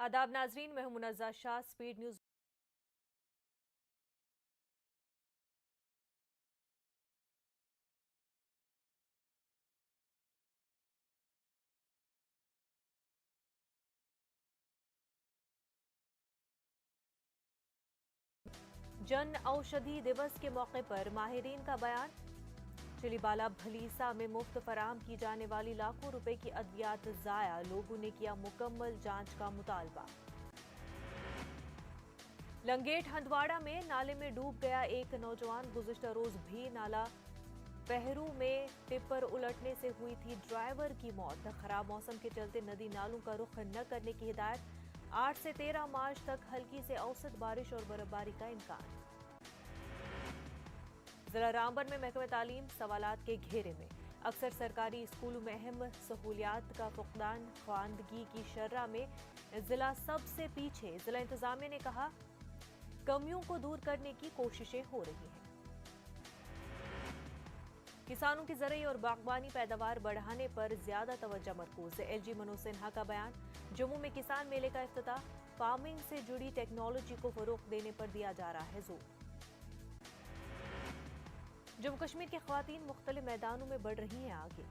आदाब नाजरीन, मैं हूं मुनज़्ज़ा शाह। Speed news. जन औषधि दिवस के मौके पर माहिरीन का बयान। चिलीबाला भलीसा में मुफ्त फराहम की जाने वाली लाखों रुपए की अद्वियात ज़ाया, लोगों ने किया मुकम्मल जांच का मुतालबा। लंगेट हंदवाड़ा में नाले में डूब गया एक नौजवान। गुज़िश्ता रोज भी नाला पहरू में टिप्पर उलटने से हुई थी ड्राइवर की मौत। खराब मौसम के चलते नदी नालों का रुख न करने की हिदायत। 8 से 13 मार्च तक हल्की से औसत बारिश और बर्फबारी का इम्कान। जिला रामबन में महकमे तालीम सवालात के घेरे में। अक्सर सरकारी स्कूलों में अहम सहूलियात का फुकदान, ख्वानदगी की शर्रा में जिला सबसे पीछे। जिला इंतजामिया ने कहा, कमियों को दूर करने की कोशिशें हो रही हैं। किसानों की ज़रई और बागबानी पैदावार बढ़ाने पर ज्यादा तवज्जो मरकूज। एलजी मनोज सिन्हा का बयान। जम्मू में किसान मेले का इफ्तिताह। फार्मिंग से जुड़ी टेक्नोलॉजी को फरोग देने पर दिया जा रहा है जोर। जम्मू कश्मीर की ख्वातीन मुख्तलिफ मैदानों में बढ़ रही हैं आगे।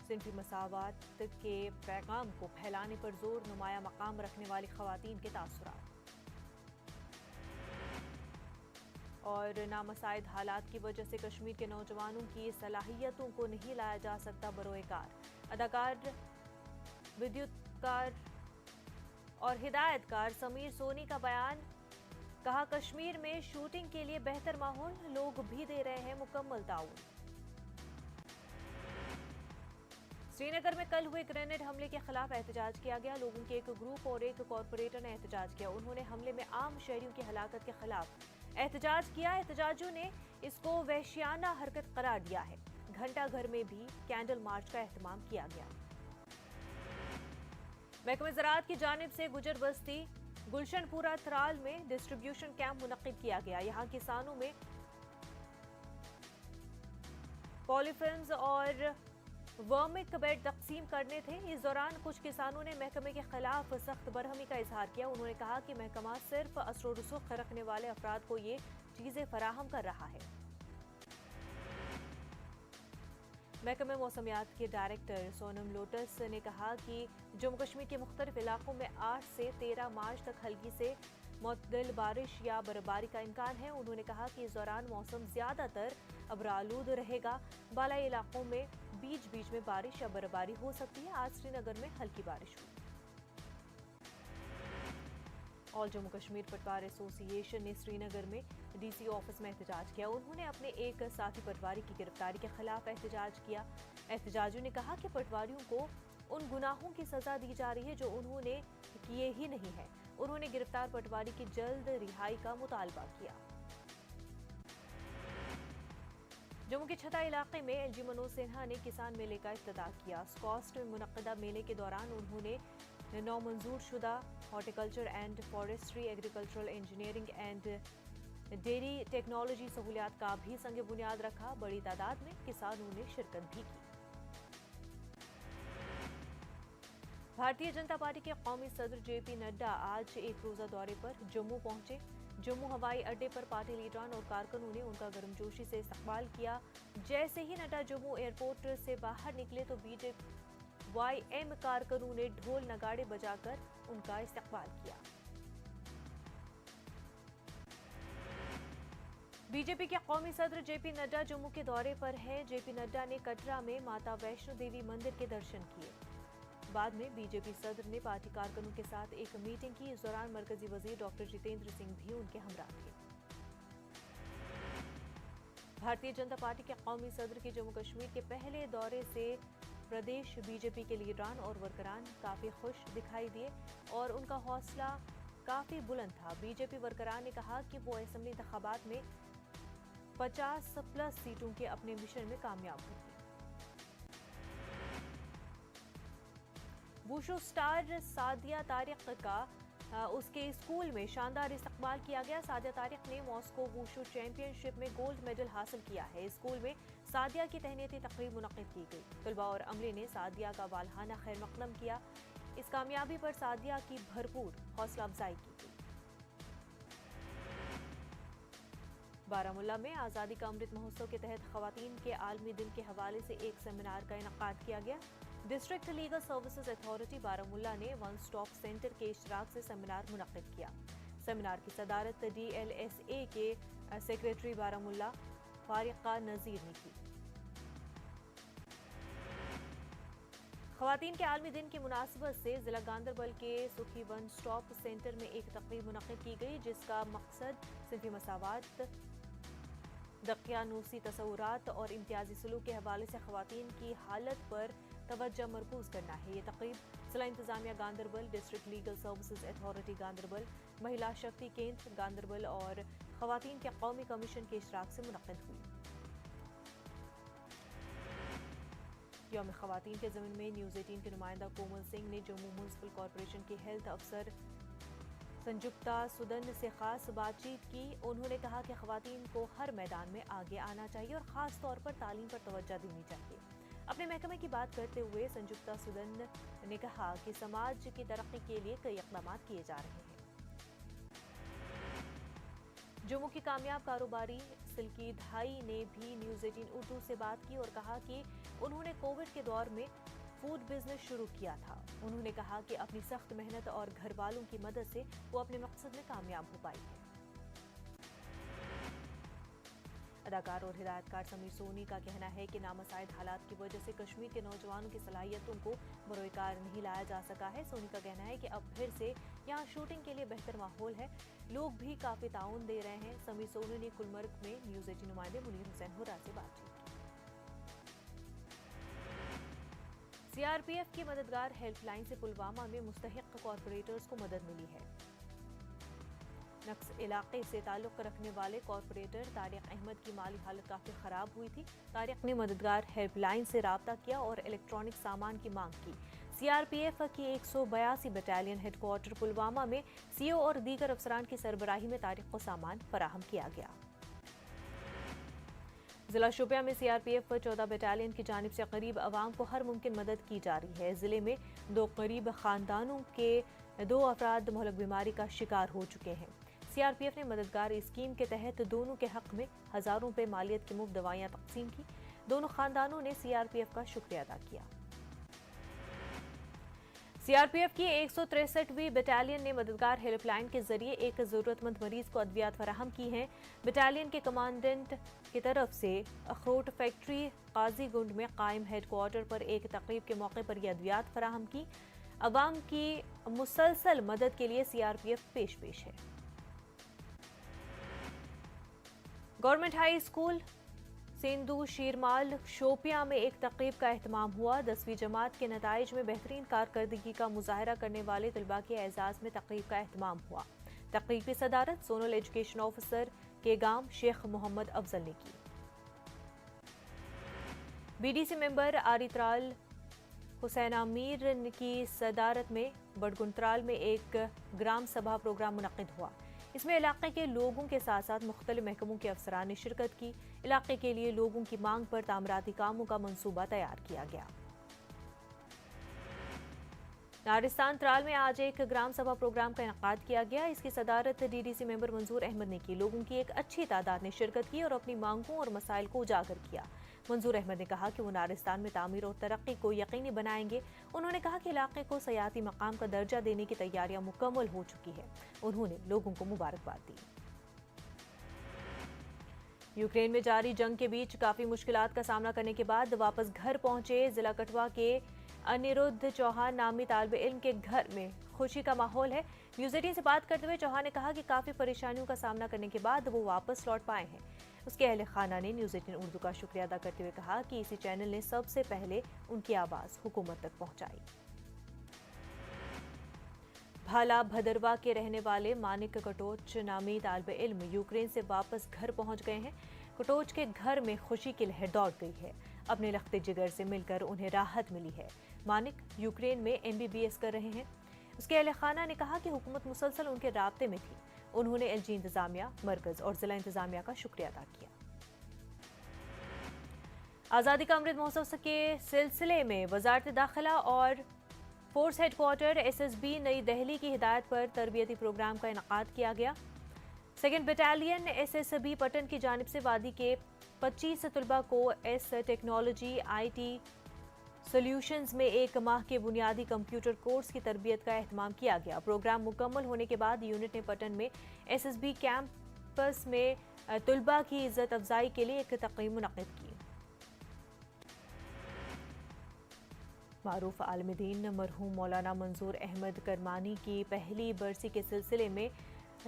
सिनफी मसावात के पैगाम को फैलाने पर जोर। नुमाया मकाम रखने वाली ख्वातीन के तासुरात और नामसाइद हालात की वजह से कश्मीर के नौजवानों की सलाहियतों को नहीं लाया जा सकता बरोएकार। अदाकार, विद्युतकार और हिदायतकार समीर सोनी का बयान। कहा, कश्मीर में शूटिंग के लिए बेहतर माहौल, लोग भी दे रहे हैं मुकम्मल ताउन। श्रीनगर में कल हुए ग्रेनेड हमले के खिलाफ एहतजाज किया गया। लोगों के एक ग्रुप और एक कॉरपोरेटर ने एहतजाज किया। उन्होंने हमले में आम शहरियों की हलाकत के खिलाफ एहतजाज किया। एहतजाजियों ने इसको वहशियाना हरकत करार दिया है। घंटा घर में भी कैंडल मार्च का एहतमाम किया गया। महकमे ज़राअत की जानिब से गुजर बस्ती गुलशनपुरा त्राल में डिस्ट्रीब्यूशन कैंप मुनक्किद किया गया। यहां किसानों में पॉलीफिल्म्स और वर्मिक बेड तकसीम करने थे। इस दौरान कुछ किसानों ने महकमे के खिलाफ सख्त बरहमी का इजहार किया। उन्होंने कहा कि महकमा सिर्फ असर रसूख रखने वाले अफराद को ये चीजें फराहम कर रहा है। महकमे मौसमियात के डायरेक्टर सोनम लोटस ने कहा कि जम्मू कश्मीर के मुख्तलिफ इलाकों में 8 से 13 मार्च तक हल्की से मुतदिल बारिश या बर्फबारी का इम्कान है। उन्होंने कहा कि इस दौरान मौसम ज्यादातर अबरालूद रहेगा। बालाई इलाकों में बीच बीच में बारिश या बर्फबारी हो सकती है। आज श्रीनगर में हल्की बारिश हुई। ऑल जम्मू कश्मीर पटवार एसोसिएशन ने श्रीनगर में डीसी ऑफिस में एहतजाज किया। उन्होंने अपने एक साथी पटवारी की गिरफ्तारी के खिलाफ एहतजाज किया। एहतजाजियों ने कहा कि पटवारियों को उन गुनाहों की सजा दी जा रही है जो उन्होंने किए ही नहीं है। उन्होंने गिरफ्तार पटवारी की जल्द रिहाई का मुतालबा किया। जम्मू के छता इलाके में एलजी मनोज सिन्हा ने किसान मेले का इफ्तिताह किया। स्कॉस्ट में मुनक्किदा मेले के दौरान उन्होंने नौ मंजूर शुदा horticulture and forestry, agricultural engineering and dairy technology सहूलियात का भी संग बुनियाद रखा। बड़ी तादाद में किसानों ने शिरकत भी की। भारतीय जनता पार्टी के कौमी सदर जेपी नड्डा आज एक रोजा दौरे पर जम्मू पहुंचे। जम्मू हवाई अड्डे पर पार्टी लीडरान और कारकुनों ने उनका गर्मजोशी से इस्तकबाल किया। जैसे ही नड्डा जम्मू एयरपोर्ट से बाहर निकले तो बीजेपी YM कारकुनों ने ढोल नगाड़े बजाकर उनका इस्तकबाल किया। बीजेपी के कौमी सदर जेपी नड्डा जम्मू के दौरे पर हैं। जेपी नड्डा ने कटरा में माता वैष्णो देवी मंदिर के दर्शन किए। बाद में बीजेपी सदर ने पार्टी कारकुनों के साथ एक मीटिंग की। इस दौरान मरकजी वजीर डॉक्टर जितेंद्र सिंह भी उनके हमरा थे। भारतीय जनता पार्टी के कौमी सदर के जम्मू कश्मीर के पहले दौरे से प्रदेश बीजेपी के लीडरान और वर्करान काफी खुश दिखाई दिए और उनका हौसला काफी बुलंद था। बीजेपी वर्करान ने कहा कि वो असेंबली इंतखाबात में 50+ सीटों के अपने मिशन में कामयाब होगी। वुशु स्टार सादिया तारिक का उसके स्कूल में शानदार इस्तकबाल किया गया। सादिया तारिक ने मॉस्को वुशु चैंपियनशिप में गोल्ड मेडल हासिल किया है। स्कूल में सादिया की तहनीती तकरीब मुनक्किद की गई। तलबा और अमले ने सादिया का वालहाना खैर मकदम किया। इस कामयाबी पर सादिया की भरपूर हौसला अफजाई की गई। बारामुल्ला में आज़ादी का अमृत महोत्सव के तहत खवातीन के आलमी दिन के हवाले से एक सेमिनार का इनेकाद किया गया। District legal services authority Baramulla ने वन स्टॉप सेंटर के इश्तराक से सेमिनार मुनक्किद किया। सेमिनार की सदारत DLSA के सेक्रेटरी बारामुल्ला फारिका नज़ीर ने की। खवातीन के आलमी दिन की मुनासिबत से जिला गांदरबल के सुखी वन स्टॉप सेंटर में एक तकरीब मुनक्किद की गई, जिसका मकसद सिंफी मसावात, दकियानूसी तसव्वुरात और इम्तियाजी सलूक के हवाले से खवातीन की हालत पर तवज्जो मरकूज करना है। ये तकरीब जिला इंतजामिया Ganderbal, district legal services authority Ganderbal, महिला शक्ति केंद्र गांदरबल और खवातीन के कौमी कमीशन के इशराक से मुनक्किद हुई। यौम खवातीन के ज़मीन में न्यूज़ 18 के नुमाइंदा कोमल सिंह ने जम्मू म्युनिसिपल कॉरपोरेशन की हेल्थ अफसर संजुक्ता सुदन से खास बातचीत की। उन्होंने कहा कि खवातीन को हर मैदान में आगे आना चाहिए और ख़ास तौर पर तालीम पर तवज्जो देनी चाहिए। अपने महकमे की बात करते हुए संजुक्ता सुदन ने कहा कि समाज की तरक्की के लिए कई इक़दाम किए जा रहे हैं। जम्मू की कामयाब कारोबारी सिल्की धाई ने भी न्यूज़ 18 उर्दू से बात की और कहा कि उन्होंने कोविड के दौर में फूड बिजनेस शुरू किया था। उन्होंने कहा कि अपनी सख्त मेहनत और घर वालों की मदद से वो अपने मकसद में कामयाब हो पाई है। अदाकार और हिदायतकार समीर सोनी का कहना है कि नामसाइद हालात की वजह से कश्मीर के नौजवानों की सलाहियतों को बरोकार नहीं लाया जा सका है। सोनी का कहना है कि अब फिर से यहाँ शूटिंग के लिए बेहतर माहौल है, लोग भी काफी ताउन दे रहे हैं। समीर सोनी ने गुलमर्ग में न्यूज़ 18 नुमाइंदे मुनीर हुसैन हुर्रा से बातचीत की। CRPF की मददगार हेल्पलाइन से पुलवामा में मुस्तहिक कॉरपोरेटर्स को मदद मिली है। नक्स इलाके से ताल्लुक रखने वाले कॉरपोरेटर तारिक अहमद की माली हालत काफी खराब हुई थी। तारिक ने मददगार हेल्पलाइन से राब्ता किया और इलेक्ट्रॉनिक सामान की मांग की। CRPF की 182 बटालियन हेडक्वार्टर पुलवामा में CO और दीगर अफसरान की सरबराही में तारिक को सामान फराहम किया गया। जिला शोपियां में CRPF 14 बटालियन की जानिब से गरीब अवाम को हर मुमकिन मदद की जा रही है। जिले में 2 गरीब खानदानों के 2 अफराद महलक बीमारी का शिकार हो चुके हैं। CRPF ने मददगार स्कीम के तहत दोनों के हक में हजारों रुपए मालियत की मुफ्त दवाइयां तकसीम की। दोनों खानदानों ने CRPF का शुक्रिया अदा किया। CRPF की 163वीं बटालियन ने मददगार हेल्पलाइन के जरिए एक जरूरतमंद मरीज को अद्वियात फराहम की हैं। बटालियन के कमांडेंट की तरफ से अखरोट फैक्ट्री काजीगुंड में कायम हेडक्वार्टर पर एक तकरीब के मौके पर यह अद्वियात फराहम की। अवाम की मुसलसल मदद के लिए CRPF पेश है। Government High School Sendu Sheermal Shopian में एक तकरीब का एहतमाम हुआ। 10वीं जमात के नताइज में बेहतरीन कारकर्दगी का मुजाहरा करने वाले तलबा के एजाज में तकरीब का एहतमाम हुआ। तकरीब की सदारत जोनल एजुकेशन ऑफिसर के गांव शेख मोहम्मद अफजल ने की। BDC मेंबर आरित्राल हुसैन आमिर की सदारत में बड़गुंतराल में एक ग्राम सभा प्रोग्राम मुनक्किद हुआ। इसमें इलाके के लोगों के साथ साथ मुख्तलिफ महकमों के अफसरान ने शिरकत की। इलाके के लिए लोगों की मांग पर तामीराती कामों का मंसूबा तैयार किया गया। नारिस्तान त्राल में आज एक ग्राम सभा प्रोग्राम का इनेकाद किया गया। इसकी सदारत DDC मेंबर मंजूर अहमद ने की। लोगों की एक अच्छी तादाद ने शिरकत की और अपनी मांगों और मसाइल को उजागर किया। मंजूर अहमद ने कहा कि वो नारिस्तान में तामीर और तरक्की को यकीनी बनाएंगे। उन्होंने कहा कि इलाके को सयाती मकाम का दर्जा देने की तैयारियां मुकम्मल हो चुकी है। उन्होंने लोगों को मुबारकबाद दी। यूक्रेन में जारी जंग के बीच काफी मुश्किलात का सामना करने के बाद वापस घर पहुंचे जिला कठवा के अनिरुद्ध चौहान नामी तालिब इल्म के घर में खुशी का माहौल है। न्यूज़ 18 से बात करते हुए चौहान ने कहा कि काफी परेशानियों का सामना करने के बाद वो वापस लौट पाए हैं। उसके अहले खाना ने न्यूज़ 18 उर्दू का शुक्रिया अदा करते हुए कहा कि इसी चैनल ने सबसे पहले उनकी आवाज हुकूमत तक पहुंचाई। भाला भदरवा के रहने वाले मानिक कटोच नामी तालिब इल्म यूक्रेन से वापस घर पहुंच गए हैं। कटोच के घर में खुशी की लहर दौड़ गई है। अपने लख्ते जिगर से मिलकर उन्हें राहत मिली है। मानिक यूक्रेन में MBBS कर रहे हैं। उसके अहले खाना ने कहा कि हुकूमत मुसलसल उनके राब्ते में थी। उन्होंने LG इंतजामिया, मरकज और जिला इंतजामिया का शुक्रिया अदा किया। आज़ादी का अमृत महोत्सव के सिलसिले में वजारत दाखिला और फोर्स हेडक्वार्टर एसएसबी नई दिल्ली की हिदायत पर तरबियती प्रोग्राम का इनेकाद किया गया। सेकेंड बटालियन एसएसबी पटन की जानिब से वादी के 25 तलबा को एस टेक्नोलॉजी आईटी सॉल्यूशंस में 1 माह के बुनियादी कंप्यूटर कोर्स की तरबियत का एहतमाम किया गया। प्रोग्राम मुकम्मल होने के बाद यूनिट ने पटन में एसएसबी कैंपस में तलबा की इज्जत अफजाई के लिए एक तकरीब मुनक्किद की। मारूफ आलिम दीन मरहूम मौलाना मंजूर अहमद करमानी की पहली बरसी के सिलसिले में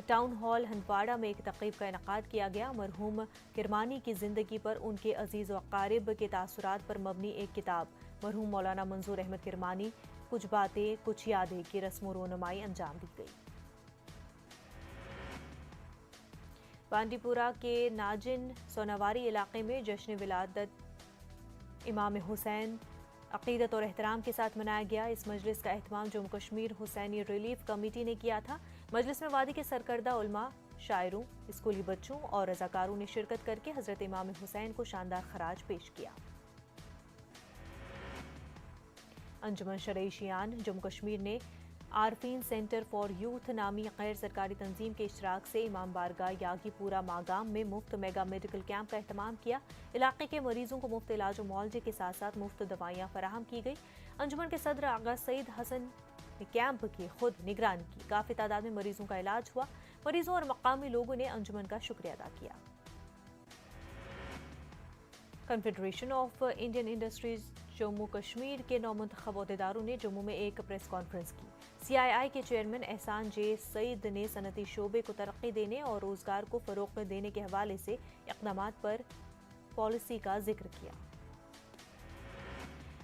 टाउन हॉल हंदवाड़ा में एक तकरीब का इनेकाद किया गया। मरहूम किरमानी की जिंदगी पर उनके अजीज व अकारिब के तासुरात पर मबनी एक किताब मरहूम मौलाना मंजूर अहमद किरमानी कुछ बातें कुछ यादें की रस्म रोनुमाई अंजाम दी गई। बांडीपुरा के नाजिन सोनावारी इलाके में जश्न विलादत इमाम हुसैन अकीदत और एहतराम के साथ मनाया गया। इस मजलिस का एहतमाम जम्मू कश्मीर हुसैनी रिलीफ कमेटी ने किया था। मजलिस में वादी के सरकर्दा उलमा, शायरों, स्कूली बच्चों और रजाकारों ने शिरकत करके हजरत इमाम हुसैन को शानदार खराज पेश किया। अंजुमन शरई-ए-शियान जम्मू कश्मीर ने आरफीन सेंटर फॉर यूथ नामी गैर सरकारी तंजीम के इश्तराक से इमाम बारगाह यागीपुरा मागाम में मुफ्त मेगा मेडिकल कैंप का एहतमाम किया। इलाके के मरीजों को मुफ्त इलाज और मुआवजे के साथ साथ मुफ्त दवाइयाँ फराहम की गई। अंजुमन के सदर आगा सईद हसन ने कैंप की खुद निगरानी की। काफ़ी तादाद में मरीजों का इलाज हुआ। मरीजों और मकामी लोगों ने अंजुमन का शुक्रिया अदा किया। Confederation of Indian industries Jammu Kashmir के नौमुंतखब अहदेदारों ने जम्मू में एक प्रेस कॉन्फ्रेंस की। सीआईआई के चेयरमैन एहसान जे सईद ने सनती शोबे को तरक्की देने और रोजगार को फरोग में देने के हवाले से इक़दामात पर पॉलिसी का जिक्र किया।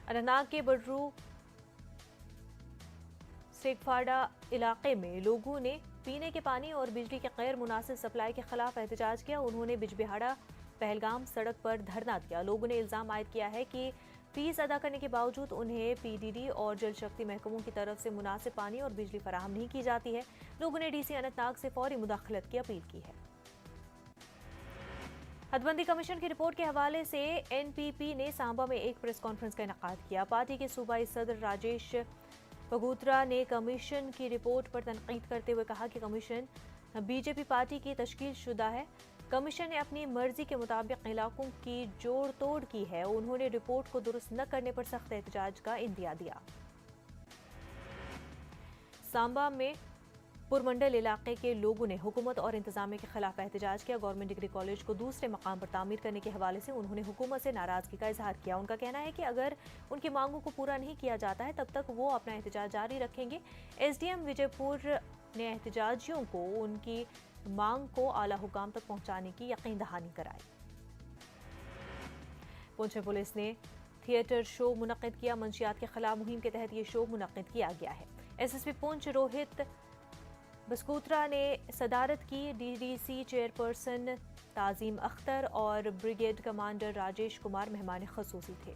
अनंतनाग के बडरू सेगफाड़ा इलाके में लोगों ने पीने के पानी और बिजली के गैर मुनासिब सप्लाई के खिलाफ एहतजाज किया। उन्होंने बिजबिहाड़ा पहलगाम सड़क पर धरना दिया। लोगों ने इल्जाम आयद किया है कि फीस अदा करने के बावजूद उन्हें पीडीडी और जल शक्ति महकमों की तरफ से मुनासिब पानी और बिजली फराहम नहीं की जाती है। लोगों ने डीसी अनंतनाग से फौरी मुदाखलत की अपील की है। हदबंदी कमीशन की रिपोर्ट के हवाले से एनपीपी ने सांबा में एक प्रेस कॉन्फ्रेंस का इनेकाद किया। पार्टी के सूबाई सदर राजेश बगोत्रा ने कमीशन की रिपोर्ट पर तनकीद करते हुए कहा कि कमीशन बीजेपी पार्टी की तश्कील शुदा है। कमीशन ने अपनी मर्जी के मुताबिक इलाकों की जोड़ तोड़ की है। उन्होंने रिपोर्ट को दुरुस्त न करने पर सख्त एहतजाज का इंदिया दिया। सांबा में पुरमंडल इलाके के लोगों ने हुकूमत और इंतजामिया के खिलाफ एहतजाज किया। गवर्नमेंट डिग्री कॉलेज को दूसरे मकाम पर तामीर करने के हवाले से उन्होंने हुकूमत से नाराजगी का इजहार किया। उनका कहना है कि अगर उनकी मांगों को पूरा नहीं किया जाता है तब तक वो अपना एहतजाज जारी रखेंगे। एसडीएम विजयपुर ने एहतजाजियों को उनकी मांग को आला हुकाम तक पहुंचाने की यकीन दहानी कराई। पुंछ पुलिस ने थिएटर शो मुनक्किद किया। मंशियात के खिलाफ मुहिम के तहत ये शो मुनक्किद किया गया है। एसएसपी पुंछ रोहित बस्कूत्रा ने सदारत की। डीडीसी चेयरपर्सन ताजीम अख्तर और ब्रिगेड कमांडर राजेश कुमार मेहमान खसूसी थे।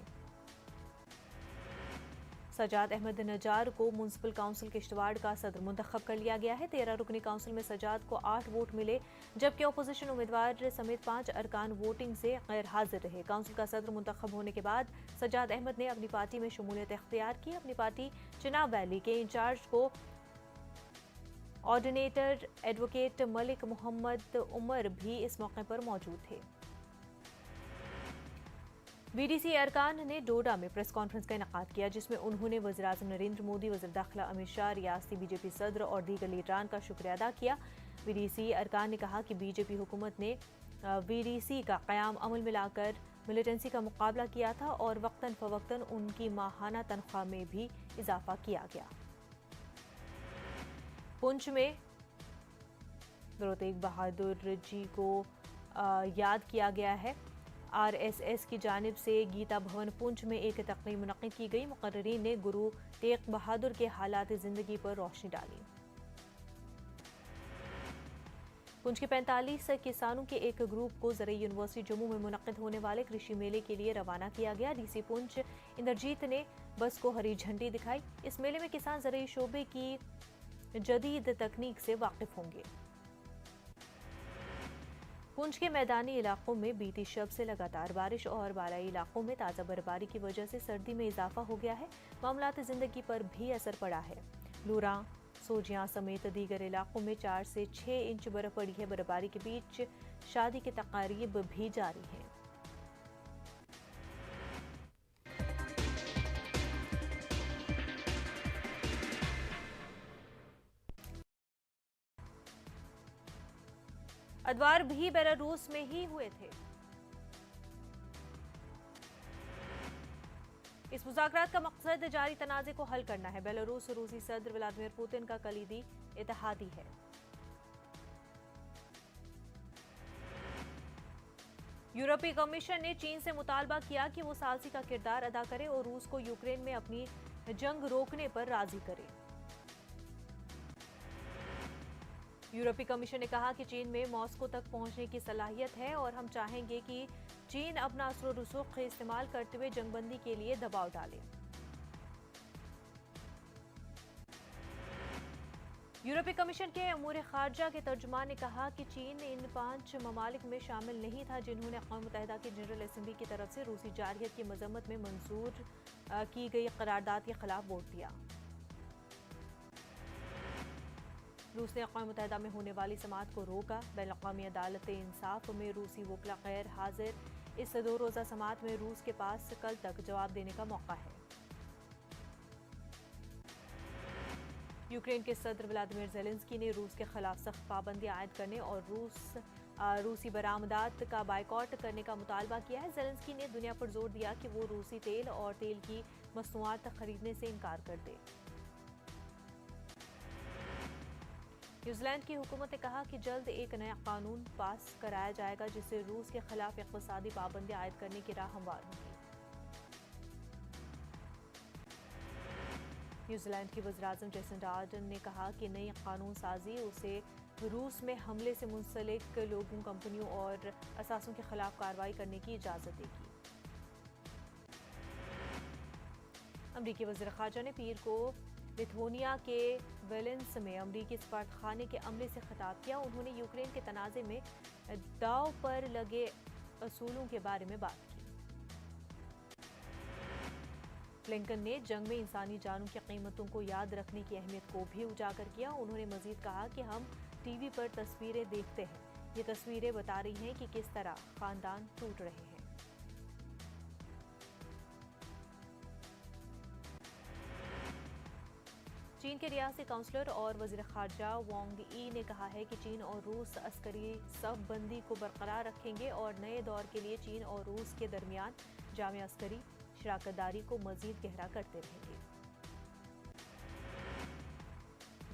सजाद अहमद नजार को म्युनिसिपल काउंसिल किश्तवाड़ का सदर मुंतखब कर लिया गया है। 13 रुकनी काउंसिल में सजाद को 8 वोट मिले, जबकि अपोजिशन उम्मीदवार समेत 5 अरकान वोटिंग से गैर हाजिर रहे। काउंसिल का सदर मुंतखब होने के बाद सजाद अहमद ने अपनी पार्टी में शमूलियत इख्तियार की। अपनी पार्टी चिनाब वैली के इंचार्ज को ऑर्डिनेटर एडवोकेट मलिक मोहम्मद उमर भी इस मौके पर मौजूद थे। बीडीसी अरकान ने डोडा में प्रेस कॉन्फ्रेंस का इनेकाद किया, जिसमें उन्होंने वज़ीर-ए-आज़म नरेंद्र मोदी, वज़ीर दाखिला अमित शाह, रियासती बीजेपी सदर और दीगर लीडरान का शुक्रिया अदा किया। बीडीसी अरकान ने कहा कि बीजेपी हुकूमत ने वीडीसी का क़याम अमल में लाकर मिलिटेंसी का मुकाबला किया था और वक्तन फवक्तन उनकी माहाना तनख्वाह में भी इजाफा किया गया। पुंछ में गुरु तेग बहादुर जी को याद किया गया है। आरएसएस की जानिब से गीता भवन पुंछ में एक तकरीब मुनक्किद की गई। मुकर्रिरीन ने गुरु तेग बहादुर के हालात ज़िंदगी पर रोशनी डाली। पुंछ के 45 किसानों के एक ग्रुप को ज़रई यूनिवर्सिटी जम्मू में मुनक्किद होने वाले कृषि मेले के लिए रवाना किया गया। डीसी पुंछ इंद्रजीत ने बस को हरी झंडी दिखाई। इस मेले में किसान ज़रई शोबे की जदीद तकनीक से वाकिफ होंगे। पुंछ के मैदानी इलाकों में बीती शब से लगातार बारिश और बालाई इलाकों में ताज़ा बर्फबारी की वजह से सर्दी में इजाफा हो गया है। मामलात ज़िंदगी पर भी असर पड़ा है। लूरा, सोजियां समेत दीगर इलाकों में 4 से 6 इंच बर्फ पड़ी है। बर्फबारी के बीच शादी की तकारीब भी जारी हैं। अदवार भी बेलारूस में ही हुए थे। इस मुज़ाकरात का मकसद जारी तनाज़े को हल करना है। बेलारूस रूसी सदर व्लादिमीर पुतिन का कलीदी इत्तेहादी है। यूरोपीय कमीशन ने चीन से मुतालबा किया कि वो सालसी का किरदार अदा करे और रूस को यूक्रेन में अपनी जंग रोकने पर राजी करे। यूरोपीय कमीशन ने कहा कि चीन में मॉस्को तक पहुंचने की सलाहियत है और हम चाहेंगे कि चीन अपना असर रसूख इस्तेमाल करते हुए जंगबंदी के लिए दबाव डाले। यूरोपीय कमीशन के अमूर खारजा के तर्जुमान ने कहा कि चीन इन 5 ममालिक में शामिल नहीं था जिन्होंने अक़वाम मुत्तहिदा की जनरल असेंबली की तरफ से रूसी जारहियत की मजम्मत में मंजूर की गई करारदाद के खिलाफ वोट दिया। रूस ने अक़वाम मुत्तहिदा में होने वाली समाअत को रोका। बैनुल-अक़वामी अदालत-ए-इंसाफ में रूसी वकला गैर हाजिर। इस 2 रोज़ा समाअत में रूस के पास कल तक जवाब देने का मौका है। यूक्रेन के सदर व्लादिमीर ज़ेलेंस्की ने रूस के खिलाफ सख्त पाबंदी आयद करने और रूसी बरामदात का बाइकॉट करने का मुतालबा किया है। ज़ेलेंस्की ने दुनिया पर जोर दिया कि वो रूसी तेल और तेल की मसनूआत खरीदने से इनकार कर दे। न्यूजीलैंड की हुकूमत ने कहा कि जल्द एक नया कानून पास कराया जाएगा जिससे रूस के खिलाफ इक़्तिसादी पाबंदी आयद करने की राह हमवार होगी। न्यूजीलैंड की वज़ीर-ए-आज़म जेसिंडा आर्डर्न ने कहा कि नई कानून साजी उसे रूस में हमले से मुंसलिक लोगों, कंपनियों और असासों के खिलाफ कार्रवाई करने की इजाज़त देगी। अमरीकी वज़ीर ख़ारजा ने पीर को लिथुआनिया के विल्नियस में अमरीकी सफारतखाने के अमले से खिताब किया। उन्होंने यूक्रेन के तनाज़े में दांव पर लगे असूलों के बारे में बात की। ब्लिंकन ने जंग में इंसानी जानों की कीमतों को याद रखने की अहमियत को भी उजागर किया। उन्होंने मजीद कहा कि हम टीवी पर तस्वीरें देखते हैं। ये तस्वीरें बता रही हैं कि किस तरह खानदान टूट रहे हैं। चीन के रियासी काउंसलर और वज़ीर ख़ारजा वांग यी ने कहा है कि चीन और रूस अस्करी सब बंदी को बरकरार रखेंगे और नए दौर के लिए चीन और रूस के दरमियान जामे अस्करी शराकतदारी को मजीद गहरा करते रहेंगे।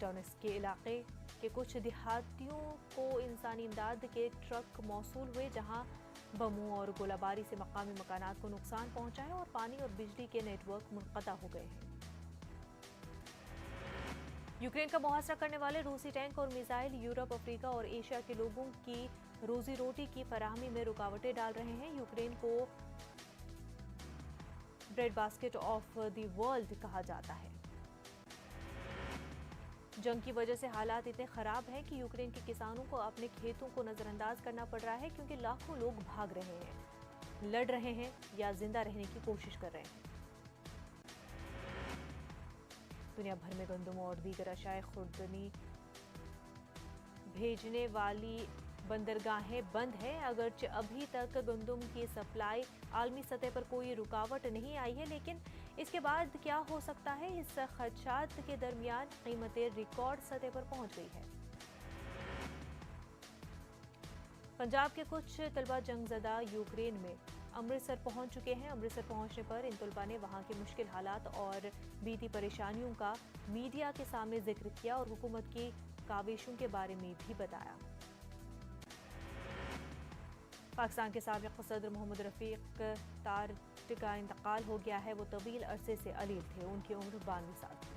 डोनेट्स्क के इलाके के कुछ देहातियों को इंसानी इमदाद के ट्रक मौसूल हुए जहां बमों और गोलाबारी से मकामी मकानात को नुकसान पहुंचा है और पानी और बिजली के नेटवर्क मुनक़ता हो गए हैं। यूक्रेन का मुहासरा करने वाले रूसी टैंक और मिसाइल यूरोप, अफ्रीका और एशिया के लोगों की रोजी रोटी की फराहमी में रुकावटें डाल रहे हैं। यूक्रेन को bread basket of the world कहा जाता है। जंग की वजह से हालात इतने खराब हैं कि यूक्रेन के किसानों को अपने खेतों को नजरअंदाज करना पड़ रहा है क्योंकि लाखों लोग भाग रहे हैं, लड़ रहे हैं या जिंदा रहने की कोशिश कर रहे हैं। दुनिया भर में गंदम और दीगर अशाए खुर्दनी भेजने वाली बंदरगाहें बंद हैं। अगरचे अभी तक गंदम की सप्लाई आलमी सतह पर कोई रुकावट नहीं आई है, लेकिन इसके बाद क्या हो सकता है, इस खदशात के दरमियान कीमतें रिकॉर्ड सतह पर पहुंच गई है। पंजाब के कुछ तलबा जंगज़दा यूक्रेन में अमृतसर पहुंच चुके हैं। अमृतसर पहुंचने पर इन तलबा ने वहां के मुश्किल हालात और बीती परेशानियों का मीडिया के सामने जिक्र किया और हुकूमत की काविशों के बारे में भी बताया। पाकिस्तान के साबिक़ सदर मोहम्मद रफ़ीक तारड़ का इंतकाल हो गया है। वो तवील अरसे से अलील थे। उनकी उम्र 92 साल थी।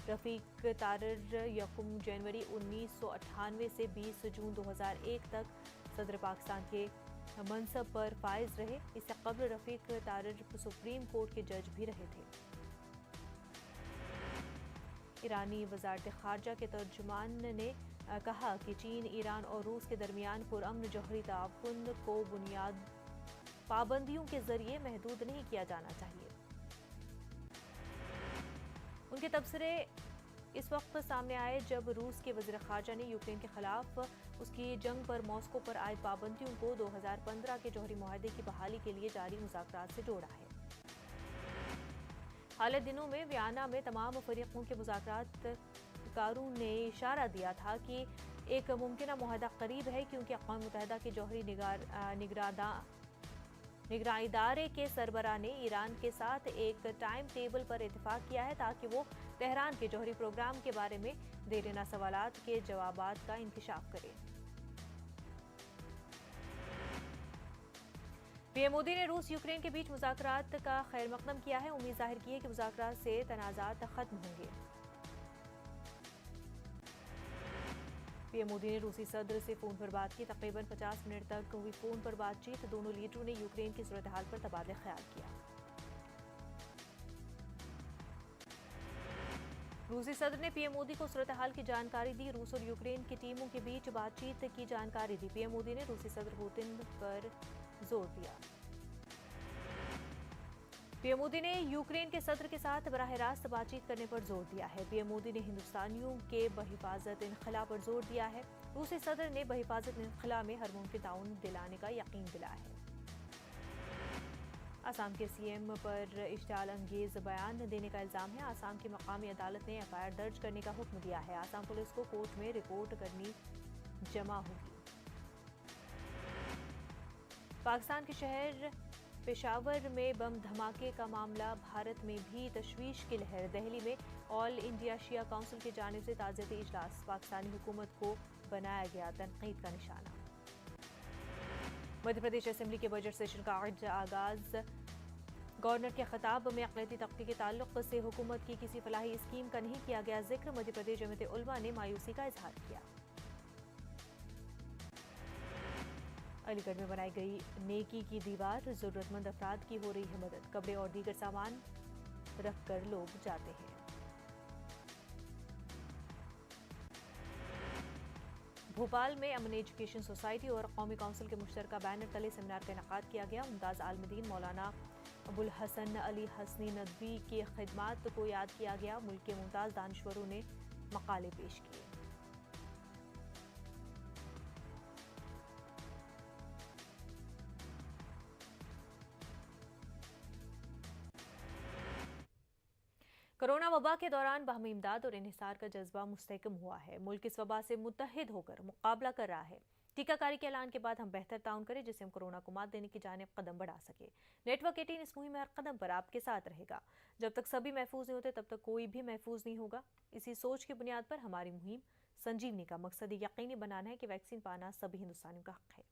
रफ़ीक तारड़ यकम जनवरी 1998 से 20 जून 2001 तक सदर पाकिस्तान के मनसब पर फाइज रहे। इससे कबल रफ़ीक तारड़ सुप्रीम कोर्ट के जज भी रहे थे। ईरानी वज़ारत ख़ारजा के तर्जुमान ने कहा कि चीन, ईरान और रूस के दरमियान पुरअमन जौहरी ताउन को बुनियाद पाबंदियों के जरिए महदूद नहीं किया जाना चाहिए। उनके तबसरे इस वक्त सामने आए जब रूस के वज़ीर ख़ारजा ने यूक्रेन के खिलाफ उसकी जंग पर मॉस्को पर आयद पाबंदियों को 2015 के जौहरी मुआहदे की बहाली के लिए जारी मुज़ाकरात से जोड़ा है। हाल दिनों में वियना में तमाम फरीकों के मुज़ाकरातकारों ने इशारा दिया था कि एक मुमकिन मुआहदा करीब है, क्योंकि अक़वाम मुत्तहिदा के जौहरी निगरानी इदारे के सरबराह ने ईरान के साथ एक टाइम टेबल पर इत्तेफाक किया है ताकि वो तेहरान के जौहरी प्रोग्राम के बारे में देरीना सवालात के जवाबात का इंकशाफ करे। पीएम मोदी ने रूस यूक्रेन के बीच मुज़ाकरात का खैर मकदम किया है। उम्मीद जाहिर की है कि मुज़ाकरात से तनाज़ात खत्म होंगे। पीएम मोदी ने रूसी सदर से फ़ोन पर बात की। तकरीबन 50 मिनट तक हुई फ़ोन पर बातचीत। दोनों लीडरों ने यूक्रेन की सूरत हाल पर तबादला ख्याल किया। रूसी सदर ने पीएम मोदी को सूरत हाल की जानकारी दी। रूस और यूक्रेन की टीमों के बीच बातचीत की जानकारी दी। पीएम मोदी ने रूसी सदर पुतिन पर जोर दिया। पीएम मोदी ने यूक्रेन के सदर के साथ बराह रास्त बातचीत करने पर जोर दिया है। पीएम मोदी ने हिंदुस्तानियों के बहिफाजत इनखला पर जोर दिया है। रूसी सदर ने बहिफाजत इनखला में हर मुमकिन ताउन दिलाने का यकीन दिलाया है। आसाम के सीएम पर इश्तिआल अंगेज बयान देने का इल्जाम है। आसाम की मकामी अदालत ने एफआईआर दर्ज करने का हुक्म दिया है। आसाम पुलिस को कोर्ट में रिपोर्ट करनी जमा होगी। पाकिस्तान के शहर पेशावर में बम धमाके का मामला, भारत में भी तशवीश की लहर। दिल्ली में ऑल इंडिया शिया काउंसिल की जानिब से ताज़ियती इजलास। पाकिस्तानी हुकूमत को बनाया गया तनकीद का निशाना। मध्य प्रदेश असेंबली के बजट सेशन का आज आगाज। गवर्नर के खिताब में अक़लियती तबके के ताल्लुक से हुकूमत की किसी फलाही स्कीम का नहीं किया गया जिक्र। मध्य प्रदेश जमीयत उलमा ने मायूसी का इजहार किया। अलीगढ़ में बनाई गई नेकी की दीवार, जरूरतमंद अफराद की हो रही है मदद। कपड़े और दीगर सामान रख कर लोग जाते हैं। भोपाल में अमन एजुकेशन सोसाइटी और कौमी काउंसिल के मुश्तरका बैनर तले सेमिनार का इनेकाद किया गया। मुमताज़ आलमदीन मौलाना अबुल हसन अली हसनी नदवी की खिदमात को याद किया गया। मुल्क के मुमताज़ दानश्वरों ने मकाले पेश किए। कोरोना वबा के दौरान बाहमी इमदाद और इन्हिसार का जज्बा मुस्तहकम हुआ है। मुल्क इस वबा से मुत्तहिद होकर मुकाबला कर रहा है। टीकाकारी के ऐलान के बाद हम बेहतर ताउन करें जिससे हम कोरोना को मात देने की जानिब कदम बढ़ा सके। नेटवर्क 18 इस मुहिम में हर कदम पर आपके साथ रहेगा। जब तक सभी महफूज नहीं होते तब तक कोई भी महफूज नहीं होगा। इसी सोच की बुनियाद पर हमारी मुहिम संजीवनी का मकसद यकीनी बनाना है कि वैक्सीन पाना सभी हिंदुस्तानियों का हक है।